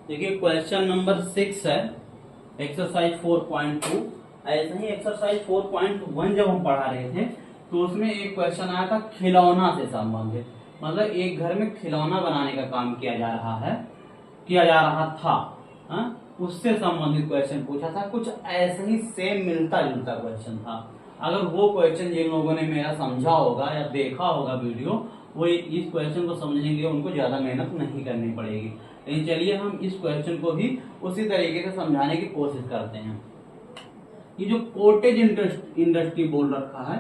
देखिए question number 6 है exercise 4.2। ऐसे ही एक्सरसाइज 4.1 जब हम पढ़ा रहे थे तो उसमें एक क्वेश्चन आया था खिलौना से संबंधित। मतलब एक घर में खिलौना बनाने का काम किया जा रहा था। उससे संबंधित क्वेश्चन पूछा था। कुछ ऐसे ही सेम मिलता जुलता क्वेश्चन था। अगर वो क्वेश्चन जिन लोगों ने मेरा समझा होगा या देखा होगा वीडियो, वो इस क्वेश्चन को समझने के लिए उनको ज्यादा मेहनत नहीं करनी पड़ेगी। लेकिन चलिए हम इस क्वेश्चन को भी उसी तरीके से समझाने की कोशिश करते हैं। ये जो कॉटेज इंडस्ट्री बोल रखा है,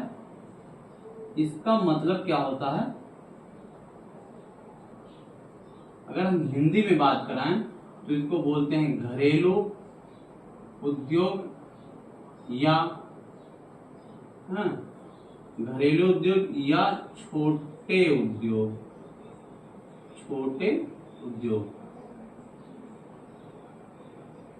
इसका मतलब क्या होता है? अगर हम हिंदी में बात कराएं तो इसको बोलते हैं घरेलू उद्योग या घरेलू उद्योग या छोटे उद्योग।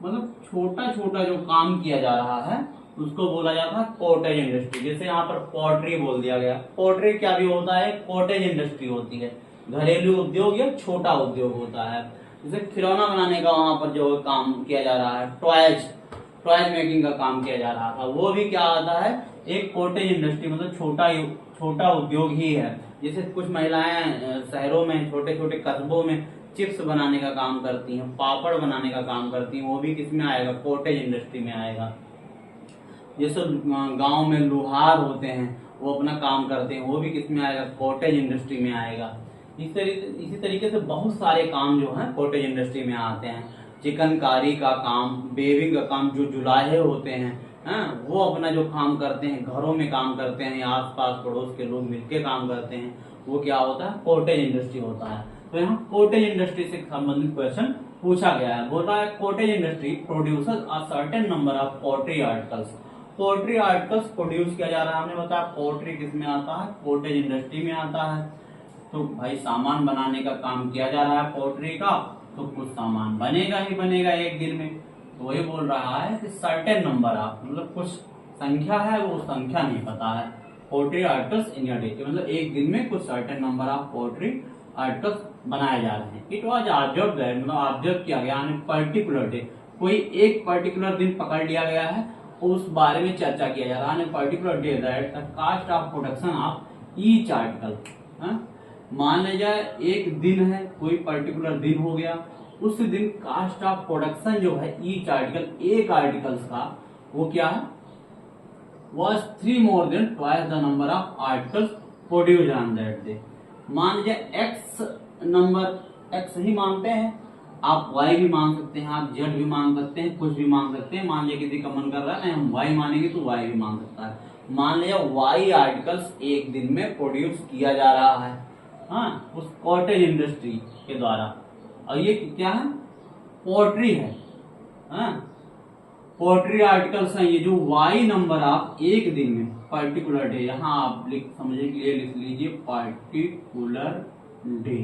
मतलब छोटा छोटा जो काम किया जा रहा है उसको बोला जाता है कॉटेज इंडस्ट्री। जैसे यहाँ पर पोल्ट्री बोल दिया गया। पोल्ट्री क्या भी होता है? कॉटेज इंडस्ट्री होती है। घरेलू उद्योग या छोटा उद्योग होता है। जैसे खिलौना बनाने का वहां पर जो काम किया जा रहा है, टॉयज मेकिंग का काम किया जा रहा था, वो भी क्या आता है? एक कॉटेज इंडस्ट्री, मतलब छोटा उद्योग ही है। जैसे कुछ महिलाएं शहरों में, छोटे छोटे कस्बों में चिप्स बनाने का काम करती हैं, पापड़ बनाने का काम करती हैं, वो भी किस में आएगा? कॉटेज इंडस्ट्री में आएगा। जैसे गांव में लोहार होते हैं, वो अपना काम करते हैं, वो भी किस में आएगा? कॉटेज इंडस्ट्री में आएगा। इसी तरीके से बहुत सारे काम जो है कॉटेज इंडस्ट्री में आते हैं। चिकनकारी का काम, वेविंग का काम, जो जुलाहे होते हैं वो अपना जो काम करते हैं, घरों में काम करते हैं, आस पास पड़ोस के लोग मिलकर काम करते हैं, वो क्या होता है? कॉटेज इंडस्ट्री होता है। तो यहाँ कॉटेज इंडस्ट्री से संबंधित क्वेश्चन पूछा गया है। बोल रहा है cottage industry produces a certain number of poultry articles. Poultry articles produce किया जा रहा है। हमने बताया पोल्ट्री किस में आता है? कॉटेज इंडस्ट्री में आता है। तो भाई सामान बनाने का काम किया जा रहा है पोल्ट्री का, तो कुछ सामान बनेगा ही बनेगा एक दिन में। तो वही बोल रहा है कि सर्टेन नंबर ऑफ, मतलब कुछ संख्या है, वो संख्या नहीं पता है। Poultry articles in a day, मतलब एक दिन में कुछ certain number of poultry articles बनाए जा रहे हैं। इट वॉज ऑब्जर्व दैट, मतलब ऑब्जर्व किया गया पर्टिकुलर डे, कोई एक पर्टिकुलर दिन पकड़ लिया गया है, उस बारे में चर्चा किया जा रहा है। Particular day that the cost of production of each article. मान लिया जाए एक दिन है, कोई पर्टिकुलर दिन हो गया, उस दिन कास्ट ऑफ प्रोडक्शन जो है ईच आर्टिकल, एक आर्टिकल्स का, वो क्या है? was 3 more than twice the number of articles produced on that day। मान लीजिए x नंबर, x ही मानते हैं, आप y भी मान सकते हैं, आप z भी मान सकते हैं, कुछ भी मान सकते हैं। मान लीजिए किसी का मन कर रहा है नहीं हम y मानेंगे, तो y भी मान सकता है। मान लिया y आर्टिकल्स एक दिन में प्रोड्यूस किया जा रहा है उस कॉटेज इंडस्ट्री के द्वारा। और ये क्या है? पोल्ट्री है। पोल्ट्री आर्टिकल्स हैं ये, जो y नंबर आप एक दिन में, पर्टिकुलर डे, यहाँ आप समझने के लिए लिख लीजिए पर्टिकुलर डे,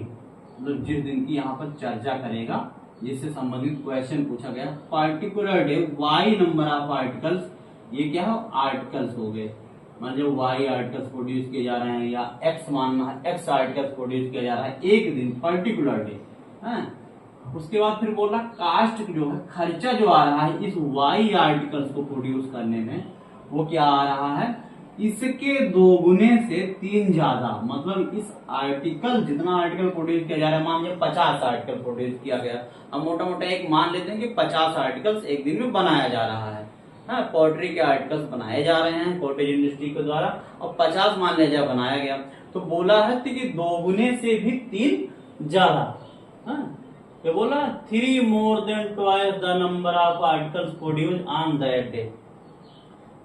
मतलब जिस दिन की यहाँ पर चर्चा करेगा, जिससे संबंधित क्वेश्चन पूछा गया। Particular day y number of articles, ये क्या है? आर्टिकल्स हो गए। मतलब y आर्टिकल्स प्रोड्यूस किए जा रहे हैं, या x मानना है, x आर्टिकल्स प्रोड्यूस किया जा रहा है एक दिन, पर्टिकुलर डे। उसके बाद फिर बोला कास्ट जो है, खर्चा जो आ रहा है इस y आर्टिकल्स को प्रोड्यूस करने में, वो क्या आ रहा है? इसके 2 गुने से 3 ज्यादा। मतलब इस आर्टिकल, जितना आर्टिकल प्रोड्यूस किया जा रहा है, मान लीजिए 50 आर्टिकल प्रोड्यूस किया गया, हम मोटा मोटा एक मान लेते हैं कि 50 आर्टिकल्स एक दिन में बनाया जा रहा है। पोल्ट्री के आर्टिकल्स बनाए जा रहे हैं कॉटेज इंडस्ट्री के द्वारा, और 50 मान लिया जाए बनाया गया, तो बोला है कि 2 गुने से भी 3 ज्यादा। ये बोला 3 more than twice the number of articles produced on that day।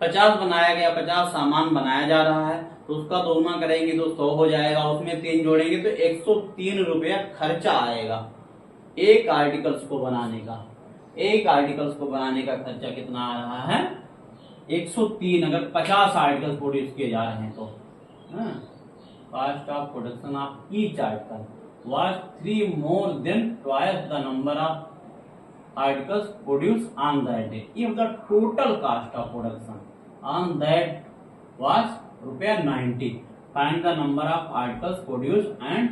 50 बनाया गया, 50 सामान बनाया जा रहा है, तो उसका 2 गुना करेंगे तो 100 हो जाएगा, उसमें 3 जोड़ेंगे तो 103 रुपया खर्चा आएगा एक आर्टिकल्स को बनाने का। एक आर्टिकल्स को बनाने का खर्चा कितना आ रहा है? 103, अगर 50 आर्टिकल्स प्रोड्यूस किए जा रहे हैं तो। Cost of production of each article was 3 more than twice the number of articles produced on that day if the total cost of production on that was ₹90। find the number of articles produced and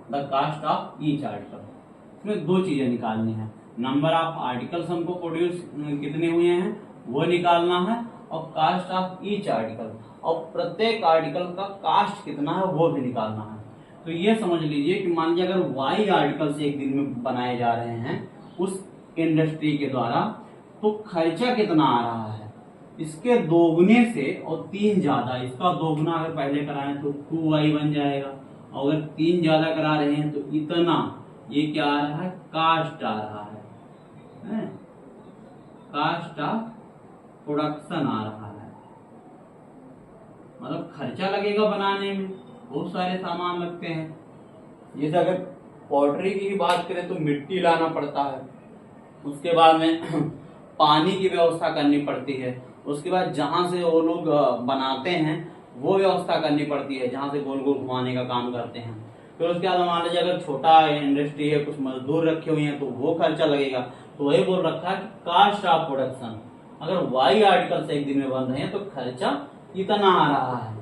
the cost of each article। इसमें 2 चीजें निकालनी है। Number of articles हमको produce कितने हुए हैं वो निकालना है, और कास्ट ऑफ ईच आर्टिकल, और प्रत्येक आर्टिकल का कास्ट कितना है वो भी निकालना है। तो ये समझ लीजिए कि मान लीजिए अगर वाई आर्टिकल्स एक दिन में बनाए जा रहे हैं उस इंडस्ट्री के द्वारा, तो खर्चा कितना आ रहा है, इसके दोगुने से और 3 ज्यादा, इसका दोगुना अगर पहले कराएं तो 2y बन जाएगा, और अगर 3 ज्यादा करा रहे हैं तो इतना, ये क्या आ रहा है, कास्ट आ रहा है, कास्ट ऑफ प्रोडक्शन आ रहा है, मतलब खर्चा लगेगा बनाने में, बहुत सारे सामान लगते हैं। जैसे अगर पॉटरी की ही बात करें तो मिट्टी लाना पड़ता है, उसके बाद में पानी की व्यवस्था करनी पड़ती है, उसके बाद जहां से वो लोग बनाते हैं वो व्यवस्था करनी पड़ती है, जहां से गोल गोल घुमाने का काम करते हैं। फिर उसके बाद मान लीजिए अगर छोटा इंडस्ट्री है, कुछ मजदूर रखे हुए हैं तो वो खर्चा लगेगा। तो वही बोल रखा है कास्ट ऑफ प्रोडक्शन, अगर वाई आर्टिकल्स एक दिन में बन रहे हैं तो खर्चा इतना आ रहा है,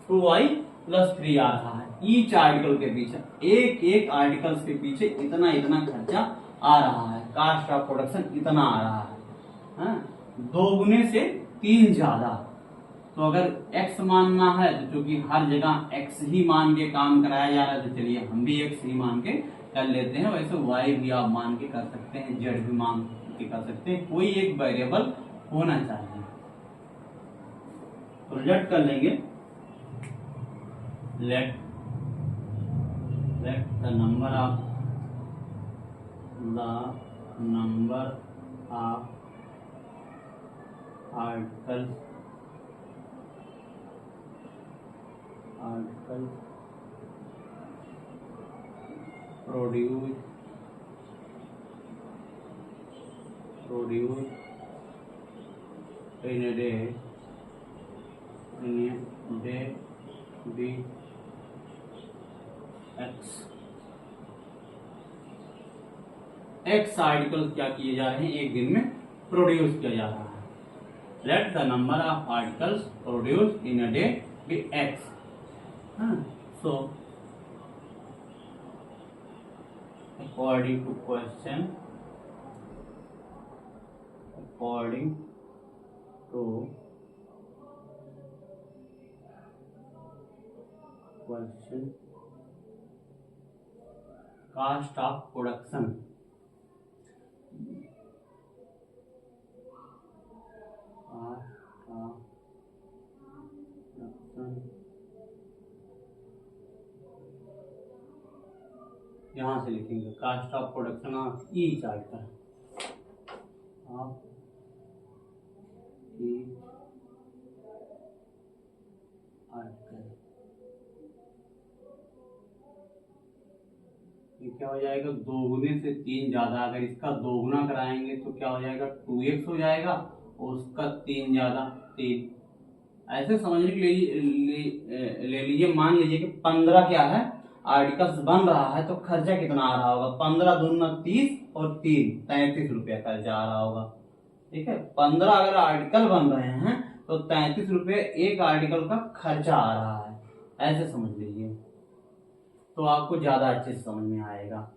2y + 3 आ रहा है ईच आर्टिकल के पीछे, एक एक आर्टिकल्स के पीछे इतना इतना खर्चा आ रहा है, कास्ट ऑफ प्रोडक्शन इतना आ रहा है, दोगुने से 3 ज्यादा। तो अगर x मानना है तो चूंकि हर जगह x ही मान के काम कराया जा रहा है, तो चलिए हम भी x ही मान के कर लेते हैं। वैसे y भी आप मान के कर सकते हैं, z भी मान के कर सकते हैं, कोई एक वेरिएबल होना चाहिए। तो लेट कर लेंगे, let the number of articles produced in a day be x article क्या किए जा रहे हैं, एक दिन में प्रोड्यूस किया जा रहा है। Let the number of articles produce in a day be x। So according to question, cost of production यहां से लिखेंगे cost of production of each article, ये क्या हो जाएगा, दोगुने से 3 ज्यादा, अगर इसका दोगुना कराएंगे तो क्या हो जाएगा, 2x हो जाएगा, और उसका 3 ज्यादा 3। ऐसे समझने के लिए ले लीजिए, मान लीजिए कि 15 क्या है आर्टिकल्स बन रहा है, तो खर्चा कितना आ रहा होगा, 15 दूना 30 और 3 33 रुपया खर्चा आ रहा होगा। ठीक है, 15 अगर आर्टिकल बन रहे हैं तो 33 रुपये एक आर्टिकल का खर्चा आ रहा है, ऐसे समझ लीजिए, तो आपको ज्यादा अच्छे से समझ में आएगा।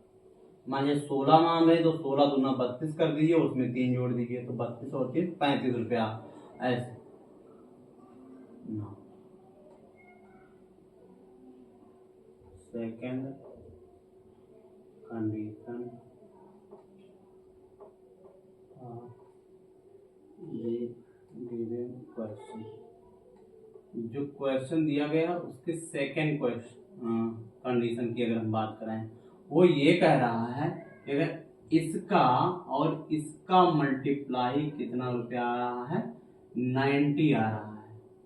मान लीजिए 16 मान रहे तो 16 दूना 32 कर दीजिए, उसमें 3 जोड़ दीजिए, तो 32 और 3 35 रुपया, ऐसे सेकेंड कंडीशन क्वेश्चन, जो क्वेश्चन दिया गया उसके सेकेंड कंडीशन की अगर हम बात करें, वो ये कह रहा है कि अगर इसका और इसका मल्टीप्लाई कितना रुपया आ रहा है, 90 आ रहा है।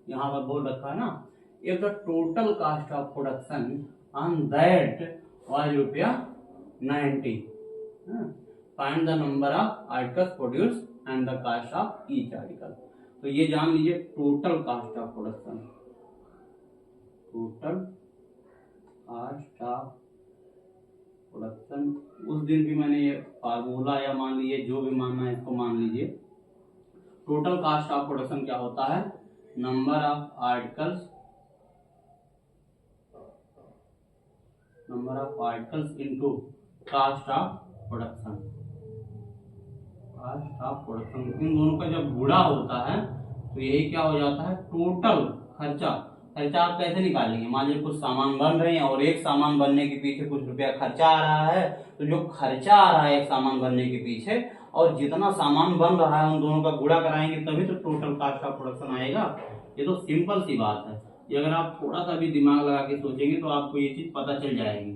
यहाँ पर बोल रखा है ना, if the total cost of production on that was रुपया 90, find the number of articles produced and the cost of each article। तो ये जान लीजिए total cast of production, total cast of production. उस दिन भी मैंने ये फार्मूला या मान लीजिए जो भी मानना है इसको मान लीजिए। टोटल कास्ट ऑफ प्रोडक्शन क्या होता है, number of articles into cost of production, cost of production. इन दोनों का जब गुणा होता है तो यही क्या हो जाता है, टोटल खर्चा। खर्चा आप कैसे निकालेंगे, मान लीजिए कुछ सामान बन रहे हैं और एक सामान बनने के पीछे कुछ रुपया खर्चा आ रहा है, तो जो खर्चा आ रहा है एक सामान बनने के पीछे और जितना सामान बन रहा है उन दोनों का गुणा कराएंगे तभी तो टोटल कॉस्ट ऑफ प्रोडक्शन आएगा। ये तो सिंपल सी बात है। ये अगर आप थोड़ा सा भी दिमाग लगा के सोचेंगे तो आपको ये चीज पता चल जाएगी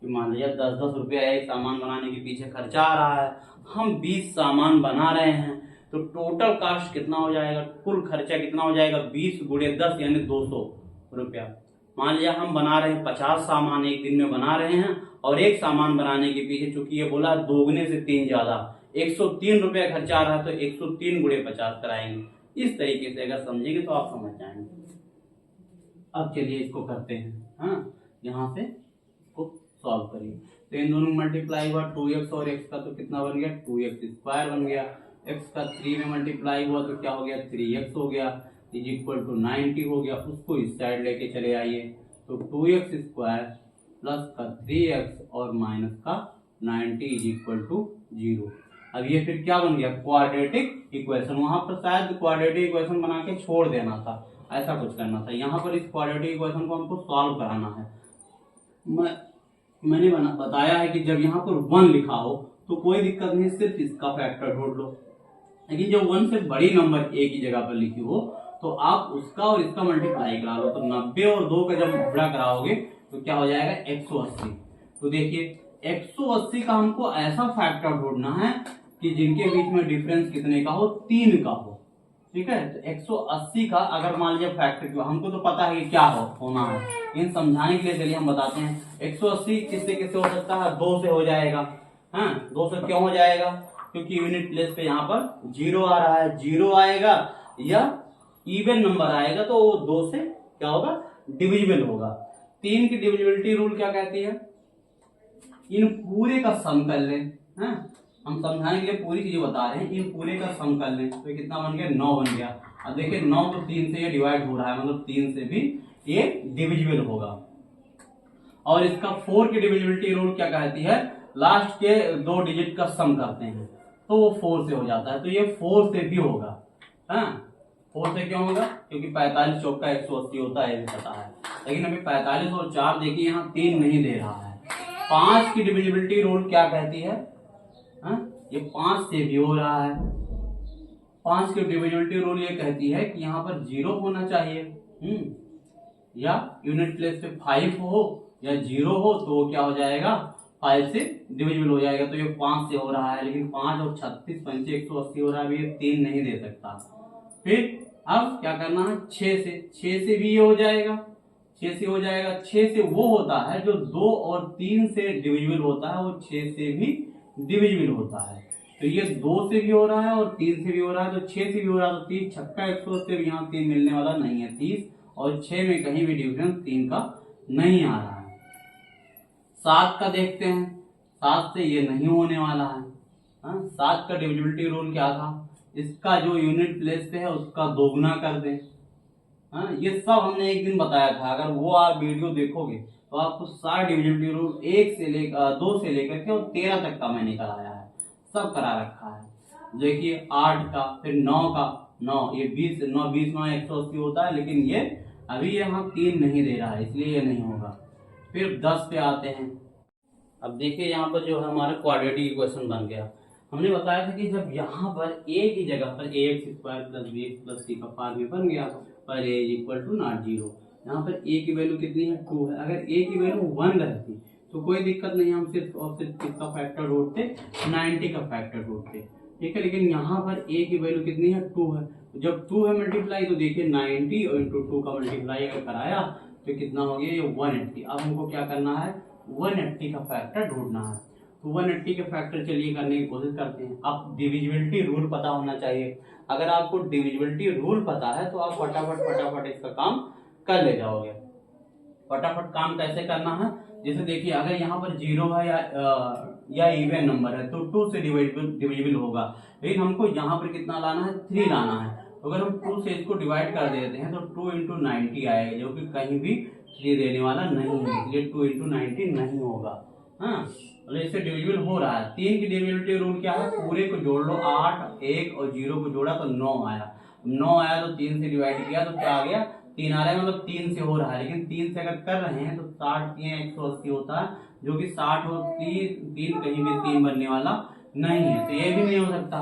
कि मान लीजिए 10-10 रुपया एक सामान बनाने के पीछे खर्चा आ रहा है, हम 20 सामान बना रहे हैं तो टोटल कॉस्ट कितना हो जाएगा, कुल खर्चा कितना हो जाएगा, 20 गुणे 10 यानी 200 रुपया। मान लिया हम बना रहे हैं 50 सामान एक दिन में बना रहे हैं और एक सामान बनाने के पीछे चूंकि ये बोला दोगुने से 3 ज्यादा 103 रुपया खर्चा आ रहा है तो 103 गुणे 50 कराएंगे। इस तरीके से अगर समझेंगे तो आप समझ जाएंगे। अब चलिए इसको करते हैं। हाँ, यहाँ से इसको सॉल्व करिए। तो इन दोनों मल्टीप्लाई हुआ 2x और x का तो कितना बन गया, 2x स्क्वायर बन गया। x का 3 में मल्टीप्लाई हुआ तो क्या हो गया, 3x हो गया इज इक्वल टू 90 हो गया। उसको इस साइड लेके चले आइए तो 2x स्क्वायर प्लस का 3x और माइनस का 90 इज इक्वल टू 0। अब ये फिर क्या बन गया, क्वाड्रेटिक इक्वेशन। वहां पर शायद क्वाड्रेटिक इक्वेशन बना के छोड़ देना था, ऐसा कुछ करना था। यहाँ पर इस क्वाड्रेटिक इक्वेशन को हमको सॉल्व कराना है। मैंने बताया है कि जब यहाँ पर 1 लिखा हो तो कोई दिक्कत नहीं, सिर्फ इसका फैक्टर ढूंढ लो। लेकिन जब 1 से बड़ी नंबर a की जगह पर लिखी हो तो आप उसका और इसका मल्टीप्लाई करा लो। तो 90 और 2 का जब गुणा कराओगे तो क्या हो जाएगा, 180। तो देखिए 180 का हमको ऐसा फैक्टर ढूंढना है कि जिनके बीच में डिफरेंस कितने का हो, 3 का हो। ठीक है, तो 180 का अगर मान लीजिए फैक्टर क्यों, हमको तो पता है कि क्या होना है, इन समझाने के लिए चलिए हम बताते हैं। 180 किससे किससे हो सकता है, 2 से हो जाएगा। हाँ, 2 से क्यों हो जाएगा, क्योंकि यूनिट प्लेस पे यहाँ पर 0 आ रहा है, 0 आएगा या इवन नंबर आएगा तो वो 2 से क्या होगा, डिविजिबल होगा। 3 की डिविजिबिलिटी रूल क्या कहती है, इन पूरे का सम कर लें। हाँ, हम समझाने के लिए पूरी चीजें बता रहे हैं, इन पूरे का सम कर लें तो कितना बन गया, 9 बन गया। अब देखिए 9 तो 3 से ये डिवाइड हो रहा है, मतलब 3 से भी ये डिविजिबल होगा। और इसका 4 की डिविजिबिलिटी रूल क्या कहती है, लास्ट के 2 डिजिट का सम करते हैं तो वो 4 से हो जाता है। तो ये 4 से भी होगा। हाँ, 4 से क्यों होगा, क्योंकि 45 चौक का 180 होता है, ये भी पता है। लेकिन अभी 45 और 4 देखिए यहाँ 3 नहीं दे रहा है। 5 की डिविजिबिलिटी रूल क्या कहती है, हाँ, ये 5 से भी हो रहा है। 5 की डिविजिबिलिटी रूल ये कहती है कि यहाँ पर 0 होना चाहिए। या यूनिट प्लेस पे 5 हो या 0 हो तो क्या हो जाएगा, 5 से डिविजिबल हो जाएगा। तो ये 5 से हो रहा है, लेकिन 5 और 36 पंचे 180 हो रहा है, ये 3 नहीं दे सकता। फिर अब क्या करना है, 6 से भी ये हो जाएगा, 6 से हो जाएगा। 6 से वो होता है जो 2 और 3 से डिविजिबल होता है, वो 6 से भी डिविजिबल होता है। तो ये 2 से भी हो रहा है और 3 से भी हो रहा है, तो 6 से भी हो रहा है। तो 3 छक्का 180, यहाँ 3 मिलने वाला नहीं है। 30 और 6 में कहीं भी डिफरेंस 3 का नहीं आ रहा है। 7 का देखते हैं, 7 से ये नहीं होने वाला है। 7 का डिविजिबिलिटी रूल क्या था, इसका जो यूनिट प्लेस पे है उसका दोगुना कर दें। ये सब हमने एक दिन बताया था, अगर वो आप वीडियो देखोगे तो आपको सारा डिविजिबिलिटी रूल 1 से लेकर 2 से लेकर के और 13 तक का मैंने कराया है, सब करा रखा है। देखिए 8 का, फिर 9 का, 9 ये 20 9 180 होता है, लेकिन ये अभी यहाँ 3 नहीं दे रहा है, इसलिए ये नहीं होगा। फिर 10 पे आते हैं। अब देखिए यहाँ पर जो है हमारा क्वाड्रेटिक इक्वेशन बन गया। हमने बताया था कि जब यहाँ पर a की जगह पर ax square plus bx plus c का फॉर्मूला बन गया पर a is equal to not 0। यहाँ पर a की वैल्यू कितनी है, 2 है। अगर a की वैल्यू 1 रहती तो कोई दिक्कत नहीं, हम सिर्फ और सिर्फ किसका फैक्टर ढूंढते, 90 का फैक्टर ढूंढते। ठीक है, लेकिन यहाँ पर a की वैल्यू कितनी है, 2 है। जब 2 है मल्टीप्लाई तो देखिए 90 और इंटू 2 का मल्टीप्लाई अगर कराया तो कितना हो गया, ये 180। अब हमको क्या करना है, 180 का फैक्टर ढूंढना है। तो 180 के फैक्टर चलिए करने की कोशिश करते हैं। अब डिविजिबिलिटी रूल पता होना चाहिए। अगर आपको डिविजिबिलिटी रूल पता है तो आप फटाफट इसका काम कर ले जाओगे। फटाफट काम कैसे करना है, जैसे देखिए अगर यहाँ पर 0 है या इवन नंबर है तो 2 से डिविजिबल होगा, लेकिन हमको यहाँ पर कितना लाना है, 3 लाना है। तो अगर हम 2 से इसको डिवाइड कर देते हैं तो 2 इंटू 90 आएगा, जो कि कहीं भी 3 देने वाला नहीं है, इसलिए 2 इंटू 90 नहीं होगा। हाँ, मतलब इससे डिविजिबल हो रहा है। 3 की डिविजिबिलिटी रूल क्या है, पूरे को जोड़ लो, 8, 1 और 0 को जोड़ा तो 9 आया। 9 आया तो 3 से डिवाइड किया तो क्या आ गया, 3 आ रहा है, मतलब 3 से हो रहा है। लेकिन 3 से अगर कर रहे हैं तो 60 3 180 होता है, जो कि 60 हो 3 कहीं भी 3 बनने वाला नहीं है, तो ये भी नहीं हो सकता।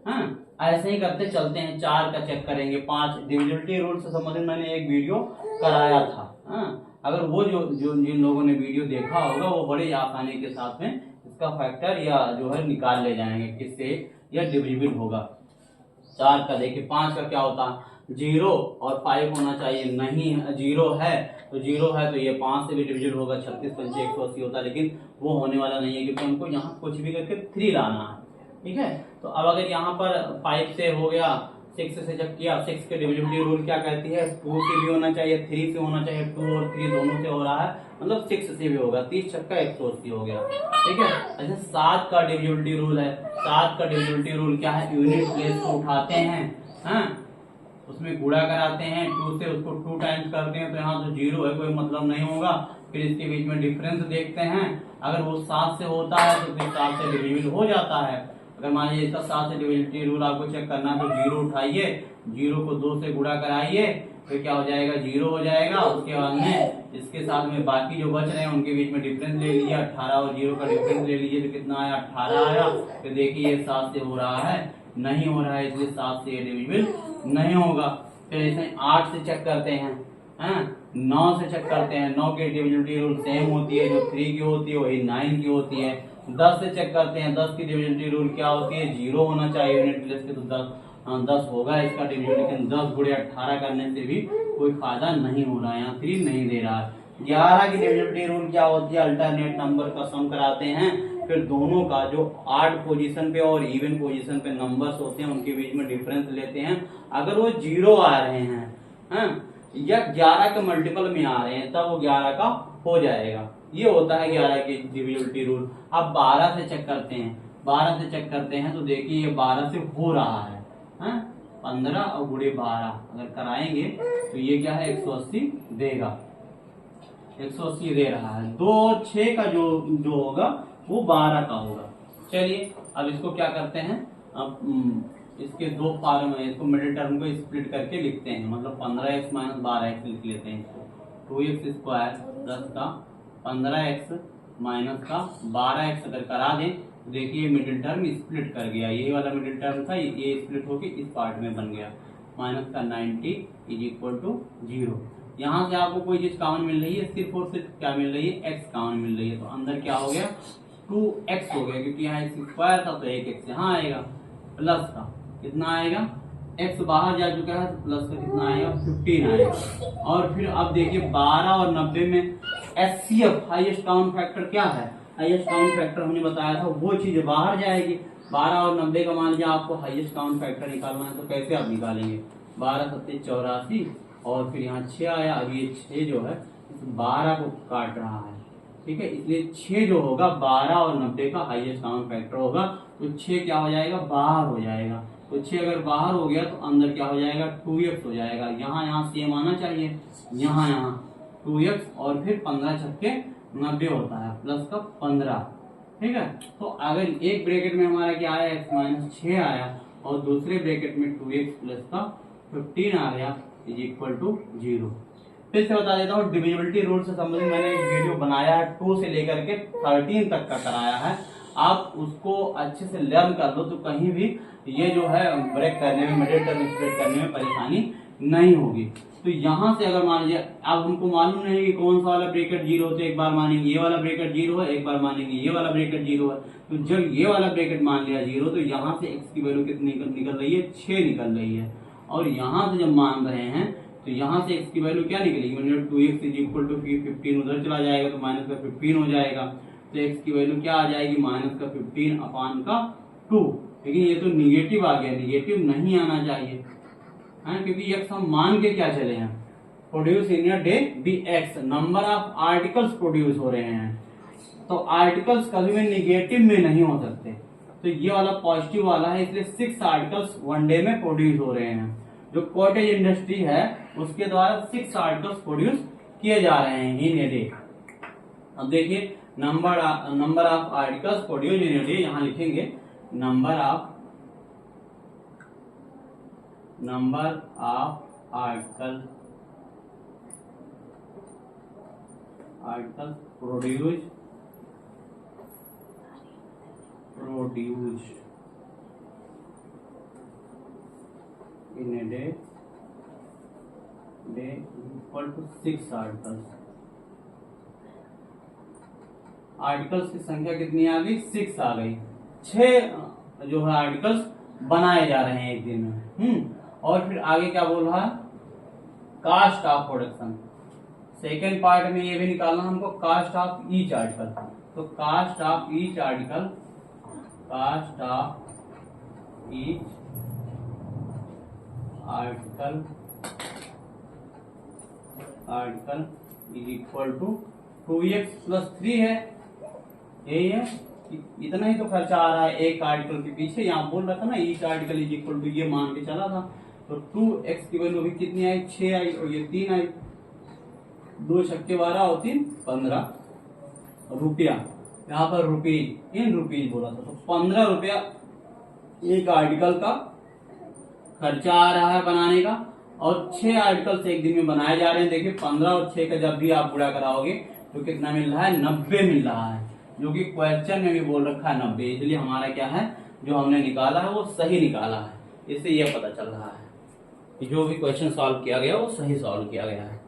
हाँ, ऐसे ही करते चलते हैं। 4 का चेक करेंगे, 5 डिविजिबिलिटी रूल से संबंधित मैंने एक वीडियो कराया था। हाँ, अगर वो जो जिन लोगों ने वीडियो देखा होगा वो बड़े आसानी के साथ में इसका फैक्टर या जो है निकाल ले जाएंगे किससे यह डिविजिबल होगा। 4 का देखिए, 5 का क्या होता है, 0 और 5 होना चाहिए, नहीं 0 है तो 0 है तो ये 5 से भी डिविजिबल होगा। 36 पंचे 180 होता है, लेकिन वो होने वाला नहीं है क्योंकि हमको यहाँ कुछ भी करके 3 लाना है। ठीक है, तो अब अगर यहाँ पर 5 से हो गया, 6 से जब किया, 6 के डिविजिबिलिटी रूल क्या कहती है, 2 से भी होना चाहिए, 3 से होना चाहिए, 2 और 3 दोनों से हो रहा है, मतलब 6 से भी होगा, 30 छक्का 180 हो गया। ठीक है, अच्छा 7 का डिविजिबिलिटी रूल है। 7 का डिविजिबिलिटी रूल क्या है, यूनिट प्लेस को उठाते हैं, हाँ उसमें गुणा कराते हैं, 2 से उसको 2 टाइम्स करते हैं तो यहाँ तो 0 है, कोई मतलब नहीं होगा। फिर इसके बीच में डिफरेंस देखते हैं, अगर वो 7 से होता है तो फिर 7 से डिविजिबल हो जाता है। अगर मान लीजिए इसका 7 से डिविजिबिलिटी रूल आपको चेक करना है तो 0 उठाइए, 0 को 2 से गुणा कराइए, फिर क्या हो जाएगा, 0 हो जाएगा। उसके बाद में इसके साथ में बाकी जो बच रहे हैं उनके बीच में डिफरेंस ले लीजिए, 18 और 0 का डिफरेंस ले लीजिए तो कितना आया, 18 आया। फिर देखिए ये 7 से हो रहा है, नहीं हो रहा है, इसलिए 7 से ये डिविजिबल नहीं होगा। फिर इसे 8 से चेक करते हैं, 9 से चेक करते हैं। 9 की डिविजिबिलिटी रूल सेम होती है, जो 3 की होती है वही 9 की होती है। 10 से चेक करते हैं, 10 की डिविजिबिलिटी रूल क्या होती है, 0 होना चाहिए यूनिट प्लेस के, तो 10 होगा इसका डिविजिबिलिटी, लेकिन 10 गुणे 18 करने से भी कोई फायदा नहीं हो रहा है, यहाँ 3 नहीं दे रहा है। 11 की डिविजिबिलिटी रूल क्या होती है, अल्टरनेट नंबर का सम कराते हैं, फिर दोनों का जो ऑड पोजीशन पे और इवन पोजीशन पे नंबर्स होते हैं उनके बीच में डिफरेंस लेते हैं। अगर वो 0 आ रहे हैं या 11 के मल्टीपल में आ रहे हैं तब वो 11 का हो जाएगा। ये होता है 11 की डिविजिबिलिटी रूल। अब 12 से चेक करते हैं, 12 से चेक करते हैं तो देखिए ये 12 से हो रहा है, 15 और गुणे 12 अगर कराएंगे तो ये क्या है, 180 देगा, 180 दे रहा है। 2 और 6 का जो होगा वो 12 का होगा। चलिए अब इसको क्या करते हैं, अब इसके दो फॉर्म है, इसको मिडिल टर्म को स्प्लिट करके लिखते हैं, मतलब 15x माइनस 12x लिख लेते हैं इसको। 2x स्क्वायर प्लस का 15x माइनस का 12x अगर करा दें तो देखिए मिडिल टर्म स्प्लिट कर गया, ये वाला मिडिल टर्म था ये स्प्लिट होके इस पार्ट में बन गया। माइनस का 90 इज इक्वल टू 0। यहाँ से आपको कोई चीज कॉमन मिल रही है, सिर्फ और सिर्फ क्या मिल रही है, x कॉमन मिल रही है, तो अंदर क्या हो गया, 2x हो गया, क्योंकि यहाँ स्क्वायर था तो एक x यहाँ आएगा, प्लस का कितना आएगा, x बाहर जा चुका है तो प्लस का कितना आएगा, 15 आएगा। और फिर अब देखिए 12 और 90 में HCF हाईएस्ट काउंट फैक्टर क्या है, हाईएस्ट काउंट फैक्टर हमने बताया था वो चीज बाहर जाएगी। 12 और 90 का मान लीजिए आपको हाईएस्ट काउंट फैक्टर निकालना है तो कैसे आप निकालेंगे, 12 सत्ते 84 और फिर यहाँ 6 आया। अब ये 6 जो है 12 को काट रहा है, ठीक है, इसलिए 6 जो होगा 12 और 90 का हाईएस्ट काउंट फैक्टर होगा, तो 6 क्या हो जाएगा, बाहर हो जाएगा। तो 6 अगर बाहर हो गया तो अंदर क्या हो जाएगा, 2x हो जाएगा। यहाँ सेम आना चाहिए, यहाँ 2x और फिर 15 छक्के 90 होता है, प्लस का 15, ठीक है। तो अगर एक ब्रैकेट में हमारा क्या आया, x माइनस 6 आया और दूसरे ब्रैकेट में 2x प्लस का 15 आ गया इज इक्वल टू 0। फिर से बता देता हूँ, डिविजिबिलिटी रूल से संबंधित मैंने एक वीडियो बनाया है, 2 से लेकर के 13 तक का कराया है। आप उसको अच्छे से लर्न कर लो तो कहीं भी ये जो है ब्रेक करने में, मिडिल टर्म स्प्लिट करने में परेशानी नहीं होगी। तो यहाँ से अगर मान लीजिए अब हमको मालूम नहीं कि कौन सा वाला ब्रैकेट 0 तो एक बार मानेंगे ये वाला ब्रैकेट 0 है, एक बार मानेंगे ये वाला ब्रैकेट 0 है। तो जब ये वाला ब्रैकेट मान लिया 0 तो यहाँ से x की वैल्यू कितनी निकल रही है, 6 निकल रही है। और यहाँ से जब मान रहे हैं तो यहाँ से x की वैल्यू क्या निकलेगी, मतलब 2x इज इक्वल टू 15 उधर चला जाएगा तो माइनस का 15 हो जाएगा। तो x की वैल्यू क्या आ जाएगी, माइनस का 15 अपान का 2। लेकिन ये तो निगेटिव आ गया, निगेटिव नहीं आना चाहिए, क्योंकि x हम मान के क्या चले हैं, produce in a day bx, number of articles produce हो रहे हैं। तो आर्टिकल्स कभी भी निगेटिव में नहीं हो सकते, तो ये वाला पॉजिटिव वाला है, इसलिए 6 आर्टिकल्स वन डे में प्रोड्यूस हो रहे हैं। जो कॉटेज इंडस्ट्री है उसके द्वारा 6 आर्टिकल्स प्रोड्यूस किए जा रहे हैं इन ए डे। अब देखिए number of articles produce in a day, यहाँ लिखेंगे number of article produce in a day equal to 6 articles की संख्या कितनी आ गई? 6 आ गई। 6 जो है आर्टिकल्स बनाए जा रहे हैं एक दिन में। और फिर आगे क्या बोल रहा है? Cost of production. Second part में ये भी निकालना हमको, कास्ट ऑफ ईच आर्टिकल। तो cost of each article is equal to 2x + 3 है, यही है। इतना ही तो खर्चा आ रहा है एक आर्टिकल के पीछे। यहाँ बोल रहा था ना each article is equal to, ये मान के चला था। तो 2x की वैल्यू भी कितनी आई? 6 आई, और ये 3 आई। 2 छक्के 12 और 3 15 रुपया। यहाँ पर रुपीज, इन रुपीज बोला था, तो 15 रुपया एक आर्टिकल का खर्चा आ रहा है बनाने का। और 6 आर्टिकल्स एक दिन में बनाए जा रहे हैं। देखिए 15 और 6 का जब भी आप गुणा कराओगे तो कितना मिल रहा है? 90 मिल रहा है, जो कि क्वेश्चन में भी बोल रखा है 90। इसलिए हमारा क्या है, जो हमने निकाला है वो सही निकाला है। इससे यह पता चल रहा है कि जो भी क्वेश्चन सॉल्व किया गया वो सही सॉल्व किया गया है।